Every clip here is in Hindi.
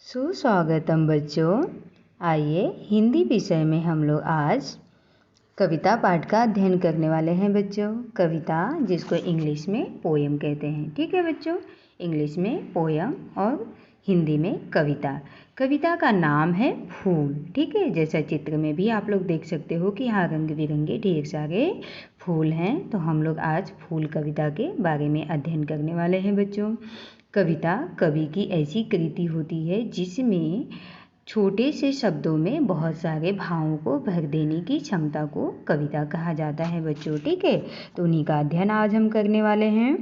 सुस्वागतम बच्चों। आइए हिंदी विषय में हम लोग आज कविता पाठ का अध्ययन करने वाले हैं बच्चों। कविता जिसको इंग्लिश में पोयम कहते हैं, ठीक है बच्चों। इंग्लिश में पोयम और हिंदी में कविता। कविता का नाम है फूल, ठीक है। जैसा चित्र में भी आप लोग देख सकते हो कि यहाँ रंग बिरंगे ढेर सारे फूल हैं। तो हम लोग आज फूल कविता के बारे में अध्ययन करने वाले हैं बच्चों। कविता कवि की ऐसी कृति होती है जिसमें छोटे से शब्दों में बहुत सारे भावों को भर देने की क्षमता को कविता कहा जाता है बच्चों, ठीक है। तो उन्हीं का अध्ययन आज हम करने वाले हैं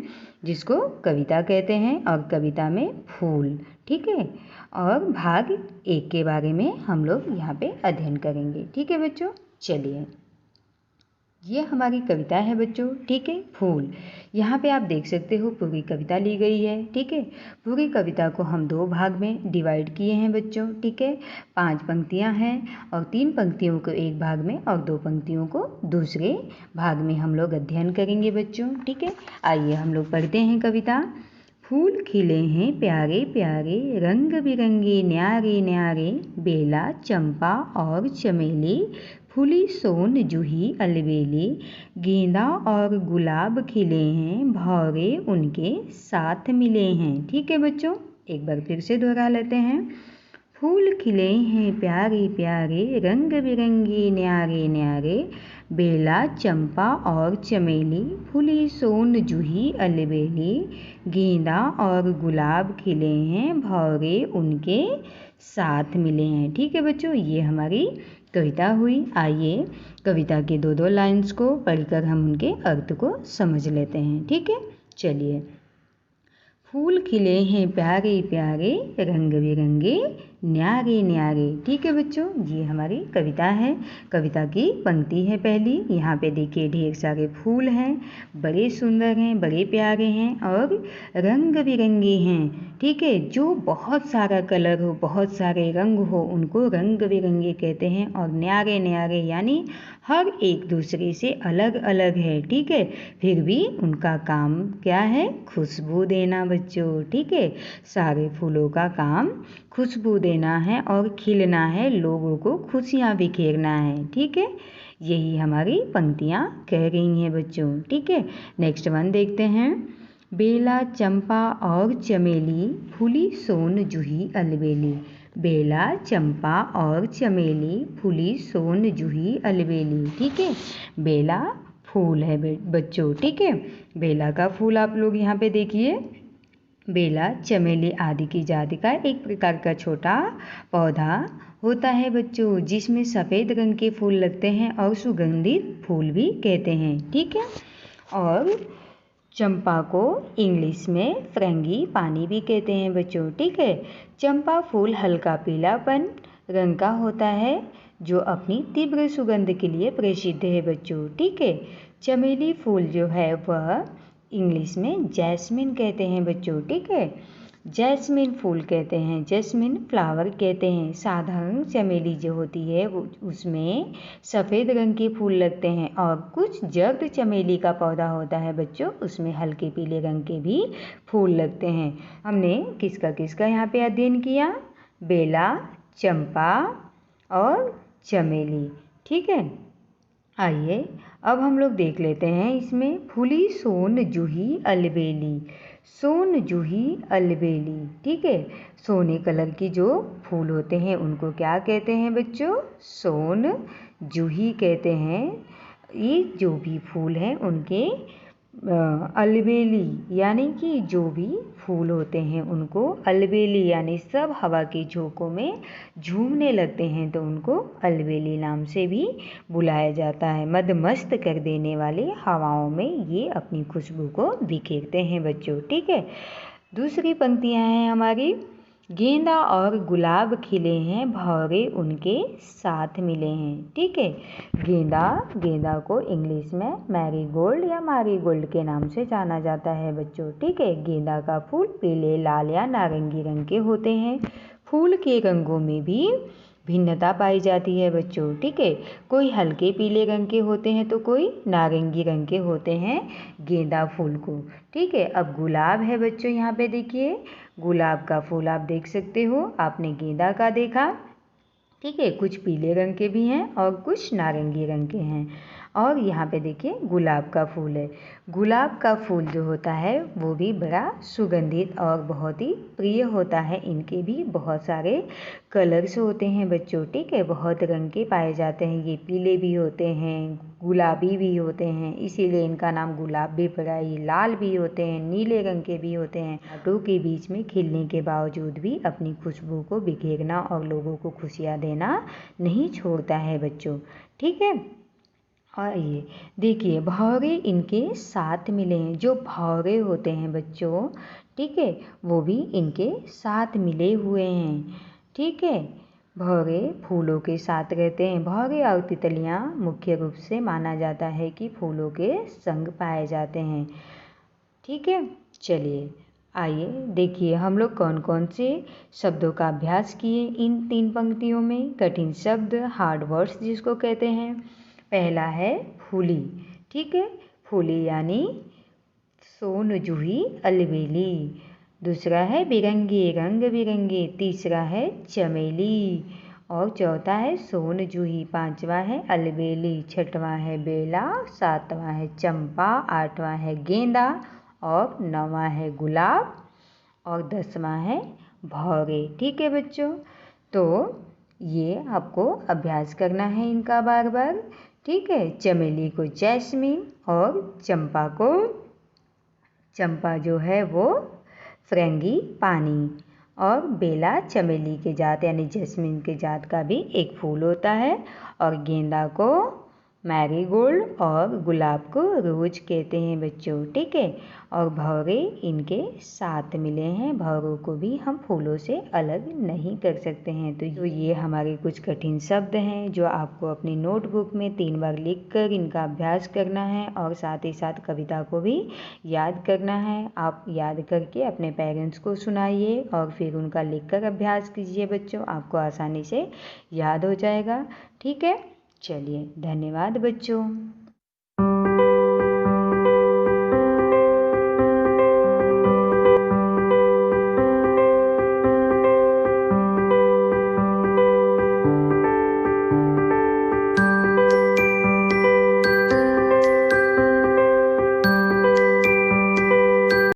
जिसको कविता कहते हैं। और कविता में फूल, ठीक है। और भाग 1 के बारे में हम लोग यहाँ पे अध्ययन करेंगे, ठीक है बच्चों। चलिए, ये हमारी कविता है बच्चों, ठीक है। फूल, यहाँ पे आप देख सकते हो पूरी कविता ली गई है, ठीक है। पूरी कविता को हम 2 भाग में डिवाइड किए हैं बच्चों, ठीक है। 5 पंक्तियाँ हैं और 3 पंक्तियों को एक भाग में और 2 पंक्तियों को दूसरे भाग में हम लोग अध्ययन करेंगे बच्चों, ठीक है। आइए हम लोग पढ़ते हैं कविता। फूल खिले हैं प्यारे प्यारे, रंग बिरंगे न्यारे न्यारे, बेला चंपा और चमेली, फूली सोन जूही अलबेली, गेंदा और गुलाब खिले हैं, भौरे उनके साथ मिले हैं, ठीक है बच्चों। एक बार फिर से दोहरा लेते हैं। फूल खिले हैं प्यारे प्यारे, रंग बिरंगे न्यारे न्यारे, बेला चंपा और चमेली, फूली सोन जूही अलबेली, गेंदा और गुलाब खिले हैं, भौरे उनके साथ मिले हैं, ठीक है बच्चों। ये हमारी कविता हुई। आइए कविता के 2 लाइन्स को पढ़कर हम उनके अर्थ को समझ लेते हैं, ठीक है। चलिए, फूल खिले हैं प्यारे प्यारे, रंग बिरंगे न्यारे न्यारे, ठीक है बच्चों। ये हमारी कविता है। कविता की पंक्ति है पहली। यहाँ पे देखिए ढेर सारे फूल हैं, बड़े सुंदर हैं, बड़े प्यारे हैं और रंग बिरंगे हैं, ठीक है। जो बहुत सारा कलर हो, बहुत सारे रंग हो, उनको रंग बिरंगे कहते हैं। और न्यारे न्यारे यानी हर एक दूसरे से अलग अलग है, ठीक है। फिर भी उनका काम क्या है? खुशबू देना बच्चों, ठीक है। सारे फूलों का काम खुशबू देना है और खिलना है, लोगों को खुशियाँ बिखेरना है, ठीक है। यही हमारी पंक्तियाँ कह रही हैं बच्चों, ठीक है। नेक्स्ट वन देखते हैं। बेला चंपा और चमेली, फूली सोन जूही अलबेली, बेला चंपा और चमेली, फूली सोन जूही अलबेली, ठीक है। बेला फूल है बच्चों, ठीक है। बेला का फूल आप लोग यहाँ पे देखिए। बेला चमेली आदि की जाति का एक प्रकार का छोटा पौधा होता है बच्चों, जिसमें सफ़ेद रंग के फूल लगते हैं और सुगंधित फूल भी कहते हैं, ठीक है। और चंपा को इंग्लिश में फ्रेंगी पानी भी कहते हैं बच्चों, ठीक है। चंपा फूल हल्का पीलापन रंग का होता है जो अपनी तीव्र सुगंध के लिए प्रसिद्ध है बच्चों, ठीक है। चमेली फूल जो है वह इंग्लिश में जैस्मिन कहते हैं बच्चों, ठीक है। जैस्मिन फूल कहते हैं, जैस्मिन फ्लावर कहते हैं। साधारण चमेली जो होती है वो उसमें सफ़ेद रंग के फूल लगते हैं और कुछ जर्द चमेली का पौधा होता है बच्चों, उसमें हल्के पीले रंग के भी फूल लगते हैं। हमने किसका किसका यहाँ पे अध्ययन किया? बेला, चंपा और चमेली, ठीक है। आइए अब हम लोग देख लेते हैं इसमें फूली सोन जूही अलबेली। सोन जूही अलबेली, ठीक है। सोने कलर की जो फूल होते हैं उनको क्या कहते हैं बच्चों? सोन जूही कहते हैं। ये जो भी फूल हैं उनके अलबेली यानी कि जो भी फूल होते हैं उनको अलबेली यानी सब हवा के झोंकों में झूमने लगते हैं तो उनको अलबेली नाम से भी बुलाया जाता है। मदमस्त कर देने वाले हवाओं में ये अपनी खुशबू को बिखेरते हैं बच्चों, ठीक है। दूसरी पंक्तियाँ हैं हमारी। गेंदा और गुलाब खिले हैं, भौरे उनके साथ मिले हैं, ठीक है। गेंदा को इंग्लिश में मैरीगोल्ड या मारीगोल्ड के नाम से जाना जाता है बच्चों, ठीक है। गेंदा का फूल पीले, लाल या नारंगी रंग के होते हैं। फूल के रंगों में भी भिन्नता पाई जाती है बच्चों। ठीक है, कोई हल्के पीले रंग के होते हैं तो कोई नारंगी रंग के होते हैं गेंदा फूल को। ठीक है, अब गुलाब है बच्चों, यहाँ पे देखिए गुलाब का फूल आप देख सकते हो, आपने गेंदा का देखा। ठीक है, कुछ पीले रंग के भी हैं और कुछ नारंगी रंग के हैं। और यहाँ पे देखिए गुलाब का फूल है। गुलाब का फूल जो होता है वो भी बड़ा सुगंधित और बहुत ही प्रिय होता है। इनके भी बहुत सारे कलर्स होते हैं बच्चों। ठीक है, बहुत रंग के पाए जाते हैं, ये पीले भी होते हैं, गुलाबी भी होते हैं, इसीलिए इनका नाम गुलाब भी पड़ा। ये लाल भी होते हैं, नीले रंग के भी होते हैं। टमाटो के बीच में खिलने के बावजूद भी अपनी खुशबू को बिखेरना और लोगों को खुशियाँ देना नहीं छोड़ता है बच्चों। ठीक है, और ये देखिए भौरे इनके साथ मिले हैं। जो भौरे होते हैं बच्चों, ठीक है, वो भी इनके साथ मिले हुए हैं। ठीक है, भौरे फूलों के साथ रहते हैं। भौरे और तितलियाँ मुख्य रूप से माना जाता है कि फूलों के संग पाए जाते हैं। ठीक है, चलिए आइए देखिए हम लोग कौन कौन से शब्दों का अभ्यास किए इन 3 पंक्तियों में। कठिन शब्द, हार्ड वर्ड्स जिसको कहते हैं। पहला है फूली। ठीक है, फूली यानी सोन, जूही, अलबेली। दूसरा है बिरंगे, रंग बिरंगे। तीसरा है चमेली और चौथा है सोन, जूही। पांचवा है अलबेली। छठवां है बेला। सातवां है चंपा। आठवां है गेंदा और नौवां है गुलाब और 10वां है भौरे। ठीक है बच्चों, तो ये आपको अभ्यास करना है इनका बार बार। ठीक है, चमेली को जैस्मिन और चंपा जो है वो फ्रेंगी पानी। और बेला चमेली के जात यानी जैस्मिन के जात का भी एक फूल होता है। और गेंदा को मैरीगोल्ड और गुलाब को रोज कहते हैं बच्चों। ठीक है, और भौरे इनके साथ मिले हैं। भौरों को भी हम फूलों से अलग नहीं कर सकते हैं। तो ये हमारे कुछ कठिन शब्द हैं जो आपको अपनी नोटबुक में 3 बार लिखकर इनका अभ्यास करना है और साथ ही साथ कविता को भी याद करना है। आप याद करके अपने पेरेंट्स को सुनाइए और फिर उनका लिखकर अभ्यास कीजिए बच्चों, आपको आसानी से याद हो जाएगा। ठीक है, चलिए धन्यवाद बच्चों।